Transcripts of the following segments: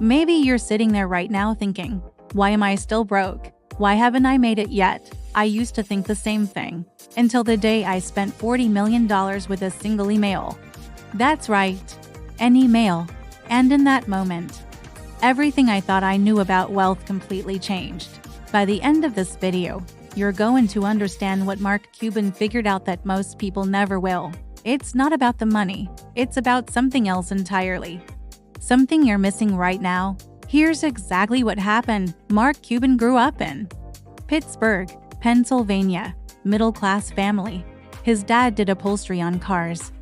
Maybe you're sitting there right now thinking, why am I still broke? Why haven't I made it yet? I used to think the same thing, until the day I spent $40 million with a single email. That's right, an email. And in that moment, everything I thought I knew about wealth completely changed. By the end of this video, you're going to understand what Mark Cuban figured out that most people never will. It's not about the money, it's about something else entirely. Something you're missing right now. Here's exactly what happened. Mark Cuban grew up in Pittsburgh, Pennsylvania, middle-class family. His dad did upholstery on cars.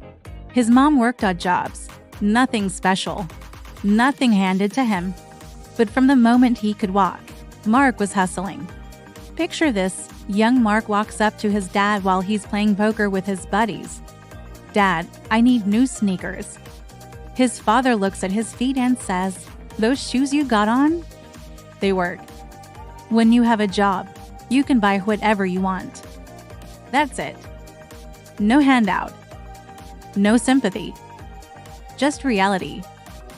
His mom worked odd jobs. Nothing special. Nothing handed to him. But from the moment he could walk, Mark was hustling. Picture this, young Mark walks up to his dad while he's playing poker with his buddies. "Dad, I need new sneakers." His father looks at his feet and says, "Those shoes you got on? They work. When you have a job, you can buy whatever you want." That's it. No handout. No sympathy. Just reality.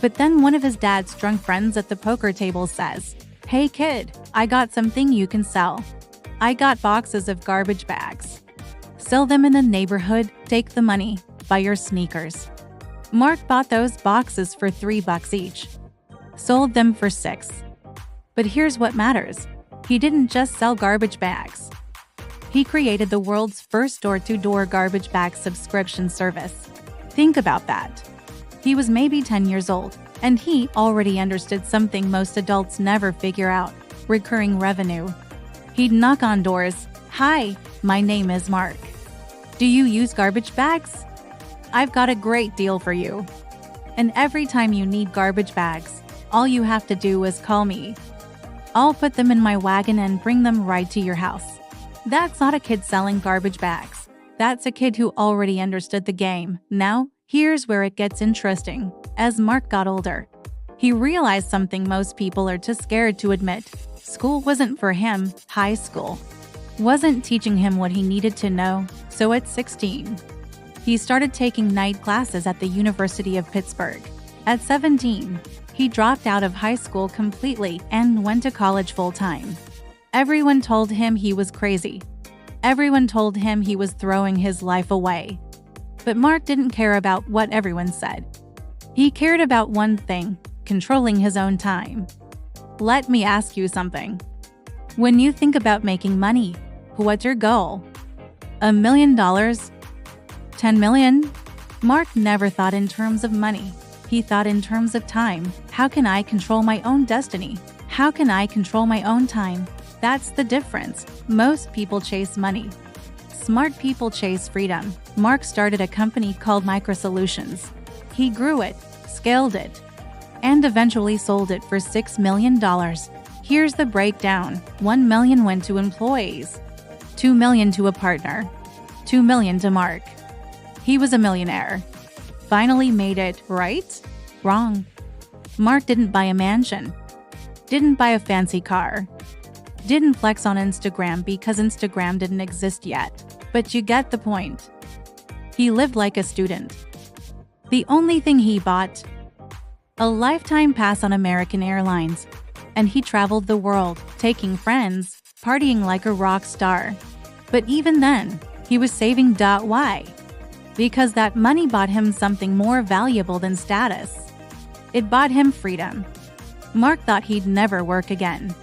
But then one of his dad's drunk friends at the poker table says, "Hey kid, I got something you can sell. I got boxes of garbage bags. Sell them in the neighborhood, take the money, buy your sneakers." Mark bought those boxes for $3 each. Sold them for $6. But here's what matters. He didn't just sell garbage bags. He created the world's first door-to-door garbage bag subscription service. Think about that. He was maybe 10 years old, and he already understood something most adults never figure out: recurring revenue. He'd knock on doors. "Hi, my name is Mark. Do you use garbage bags? I've got a great deal for you. And every time you need garbage bags, all you have to do is call me. I'll put them in my wagon and bring them right to your house." That's not a kid selling garbage bags. That's a kid who already understood the game. Now, here's where it gets interesting. As Mark got older, he realized something most people are too scared to admit. School wasn't for him. High school wasn't teaching him what he needed to know. So at 16, he started taking night classes at the University of Pittsburgh. At 17, he dropped out of high school completely and went to college full-time. Everyone told him he was crazy. Everyone told him he was throwing his life away. But Mark didn't care about what everyone said. He cared about one thing: controlling his own time. Let me ask you something. When you think about making money, what's your goal? $1 million? 10 million? Mark never thought in terms of money. He thought in terms of time. How can I control my own destiny? How can I control my own time? That's the difference. Most people chase money. Smart people chase freedom. Mark started a company called MicroSolutions. He grew it, scaled it, and eventually sold it for $6 million. Here's the breakdown. $1 million went to employees, $2 million to a partner, $2 million to Mark. He was a millionaire. Finally made it, right? Wrong. Mark didn't buy a mansion. Didn't buy a fancy car. Didn't flex on Instagram because Instagram didn't exist yet. But you get the point. He lived like a student. The only thing he bought? A lifetime pass on American Airlines. And he traveled the world, taking friends, partying like a rock star. But even then, he was saving. Why? Because that money bought him something more valuable than status. It bought him freedom. Mark thought he'd never work again.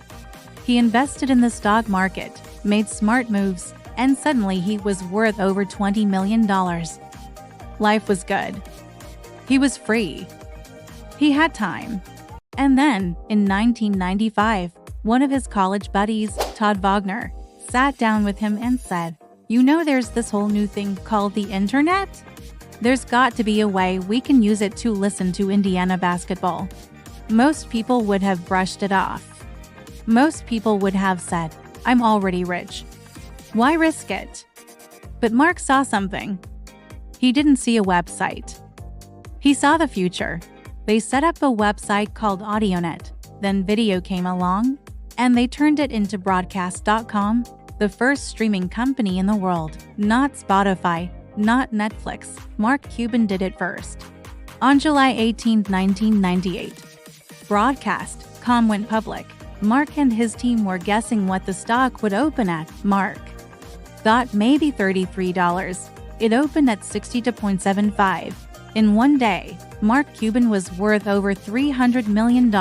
He invested in the stock market, made smart moves, and suddenly he was worth over $20 million. Life was good. He was free. He had time. And then, in 1995, one of his college buddies, Todd Wagner, sat down with him and said, "You know, there's this whole new thing called the internet? There's got to be a way we can use it to listen to Indiana basketball." Most people would have brushed it off. Most people would have said, "I'm already rich. Why risk it?" But Mark saw something. He didn't see a website. He saw the future. They set up a website called AudioNet. Then video came along, and they turned it into broadcast.com, the first streaming company in the world. Not Spotify, not Netflix. Mark Cuban did it first. On July 18, 1998, Broadcast.com went public. Mark and his team were guessing what the stock would open at. Mark thought maybe $33. It opened at $62.75. In one day, Mark Cuban was worth over $300 million.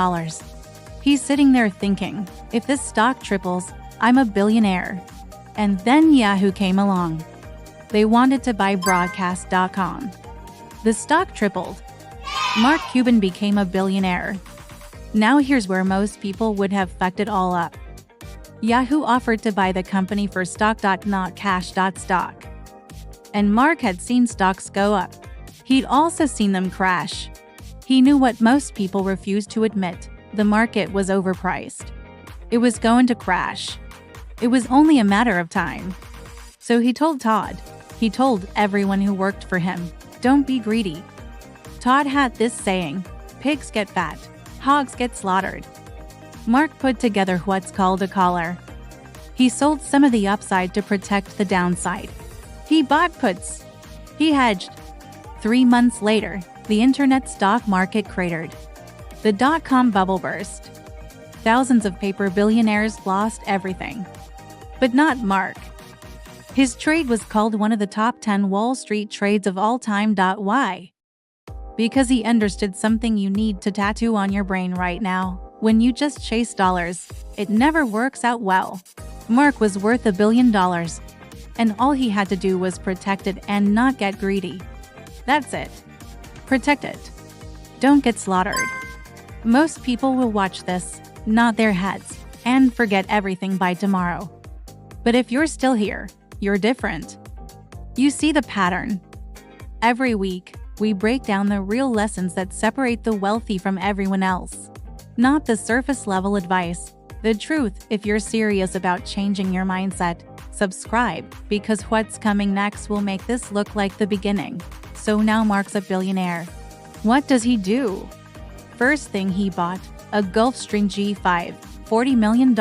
He's sitting there thinking, if this stock triples, I'm a billionaire. And then Yahoo came along. They wanted to buy Broadcast.com. The stock tripled. Mark Cuban became a billionaire. Now here's where most people would have fucked it all up. Yahoo offered to buy the company for stock, not cash. Stock. And Mark had seen stocks go up. He'd also seen them crash. He knew what most people refused to admit: the market was overpriced. It was going to crash. It was only a matter of time. So he told Todd. He told everyone who worked for him, don't be greedy. Todd had this saying: pigs get fat, hogs get slaughtered. Mark put together what's called a collar. He sold some of the upside to protect the downside. He bought puts. He hedged. 3 months later, the internet stock market cratered. The dot-com bubble burst. Thousands of paper billionaires lost everything. But not Mark. His trade was called one of the top 10 Wall Street trades of all time. Why? Because he understood something you need to tattoo on your brain right now. When you just chase dollars, it never works out well. Mark was worth $1 billion. And all he had to do was protect it and not get greedy. That's it. Protect it. Don't get slaughtered. Most people will watch this, nod their heads, and forget everything by tomorrow. But if you're still here, you're different. You see the pattern. Every week, we break down the real lessons that separate the wealthy from everyone else. Not the surface-level advice. The truth. If you're serious about changing your mindset, subscribe, because what's coming next will make this look like the beginning. So now Mark's a billionaire. What does he do? First thing he bought, a Gulfstream G5, $40 million,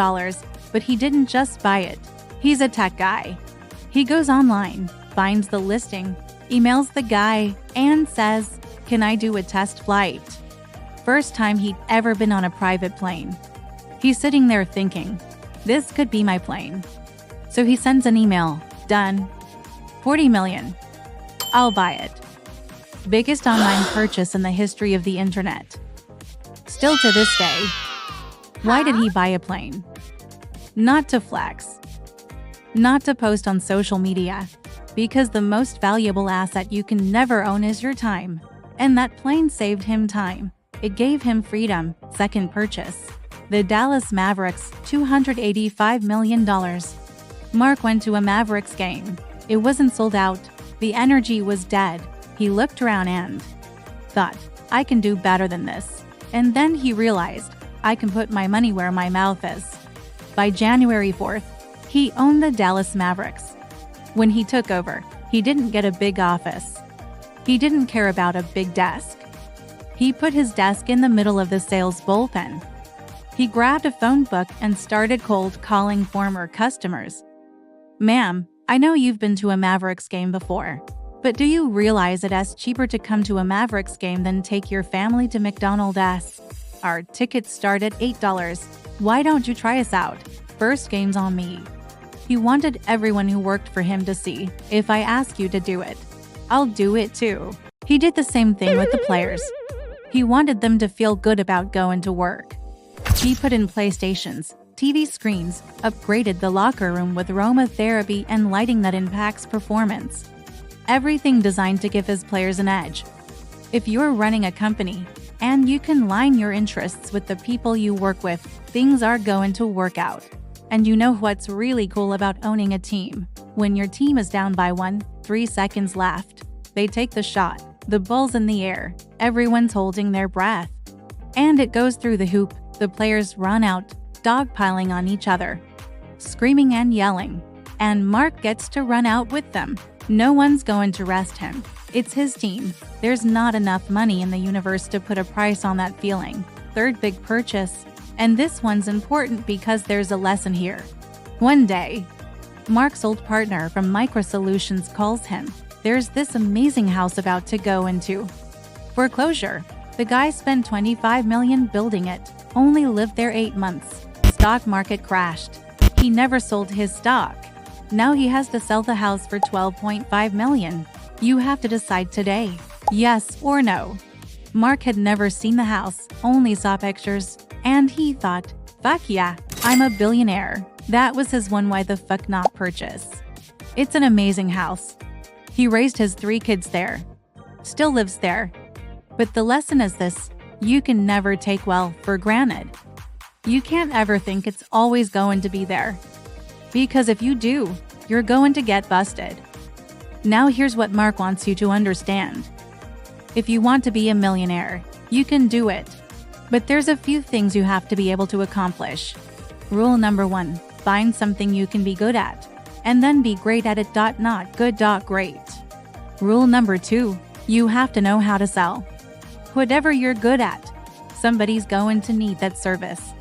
but he didn't just buy it. He's a tech guy. He goes online, finds the listing, emails the guy, and says, "Can I do a test flight?" First time he'd ever been on a private plane. He's sitting there thinking, this could be my plane. So he sends an email. Done. 40 million. I'll buy it. Biggest online purchase in the history of the internet. Still to this day. Why did he buy a plane? Not to flex. Not to post on social media. Because the most valuable asset you can never own is your time. And that plane saved him time. It gave him freedom. Second purchase. The Dallas Mavericks, $285 million. Mark went to a Mavericks game. It wasn't sold out. The energy was dead. He looked around and thought, I can do better than this. And then he realized, I can put my money where my mouth is. By January 4th, he owned the Dallas Mavericks. When he took over, he didn't get a big office. He didn't care about a big desk. He put his desk in the middle of the sales bullpen. He grabbed a phone book and started cold calling former customers. Ma'am, I know you've been to a Mavericks game before, but do you realize it's cheaper to come to a Mavericks game than take your family to McDonald's? Our tickets start at $8. Why don't you try us out? First game's on me. He wanted everyone who worked for him to see, if I ask you to do it, I'll do it too. He did the same thing with the players. He wanted them to feel good about going to work. He put in PlayStations, TV screens, upgraded the locker room with aromatherapy and lighting that impacts performance. Everything designed to give his players an edge. If you're running a company, and you can line your interests with the people you work with, things are going to work out. And you know what's really cool about owning a team? When your team is down by 3 seconds left, they take the shot, the ball's in the air, everyone's holding their breath. And it goes through the hoop, the players run out, dogpiling on each other, screaming and yelling. And Mark gets to run out with them. No one's going to rest him. It's his team. There's not enough money in the universe to put a price on that feeling. Third big purchase. And this one's important because there's a lesson here. One day, Mark's old partner from MicroSolutions calls him. There's this amazing house about to go into foreclosure. The guy spent $25 million building it, only lived there 8 months. Stock market crashed. He never sold his stock. Now he has to sell the house for $12.5 million. You have to decide today, yes or no. Mark had never seen the house, only saw pictures, and he thought, fuck yeah, I'm a billionaire. That was his one why the fuck not purchase. It's an amazing house. He raised his 3 kids there. Still lives there. But the lesson is this: you can never take wealth for granted. You can't ever think it's always going to be there. Because if you do, you're going to get busted. Now here's what Mark wants you to understand. If you want to be a millionaire, you can do it. But there's a few things you have to be able to accomplish. Rule number 1, find something you can be good at, and then be great at it. Not good. Great. Rule number 2, you have to know how to sell. Whatever you're good at, somebody's going to need that service.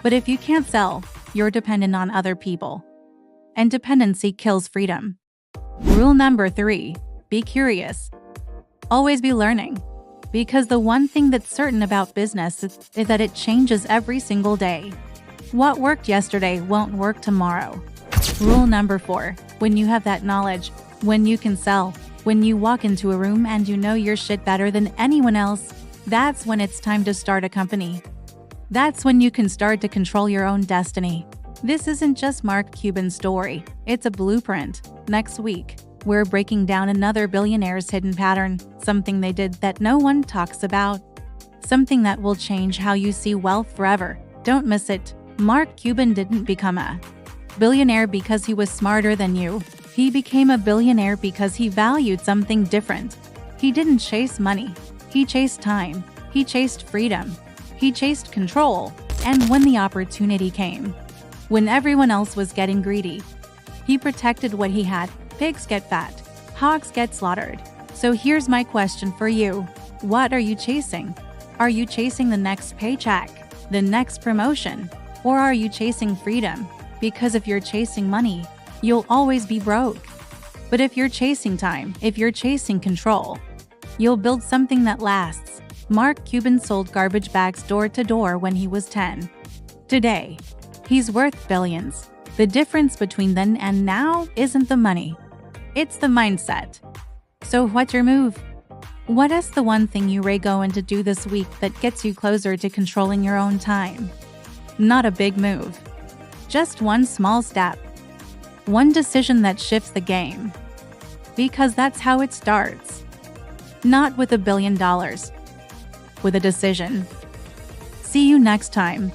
But if you can't sell, you're dependent on other people. And dependency kills freedom. Rule number 3, be curious. Always be learning. Because the one thing that's certain about business is that it changes every single day. What worked yesterday won't work tomorrow. Rule number 4, when you have that knowledge, when you can sell, when you walk into a room and you know your shit better than anyone else, that's when it's time to start a company. That's when you can start to control your own destiny. This isn't just Mark Cuban's story, it's a blueprint. Next week, we're breaking down another billionaire's hidden pattern, something they did that no one talks about. Something that will change how you see wealth forever. Don't miss it. Mark Cuban didn't become a billionaire because he was smarter than you. He became a billionaire because he valued something different. He didn't chase money. He chased time. He chased freedom. He chased control. And when the opportunity came, when everyone else was getting greedy, he protected what he had. Pigs get fat. Hogs get slaughtered. So here's my question for you. What are you chasing? Are you chasing the next paycheck? The next promotion? Or are you chasing freedom? Because if you're chasing money, you'll always be broke. But if you're chasing time, if you're chasing control, you'll build something that lasts. Mark Cuban sold garbage bags door to door when he was 10. Today, he's worth billions. The difference between then and now isn't the money. It's the mindset. So what's your move? What is the one thing you're going to do this week that gets you closer to controlling your own time? Not a big move. Just one small step. One decision that shifts the game. Because that's how it starts. Not with $1 billion. With a decision. See you next time.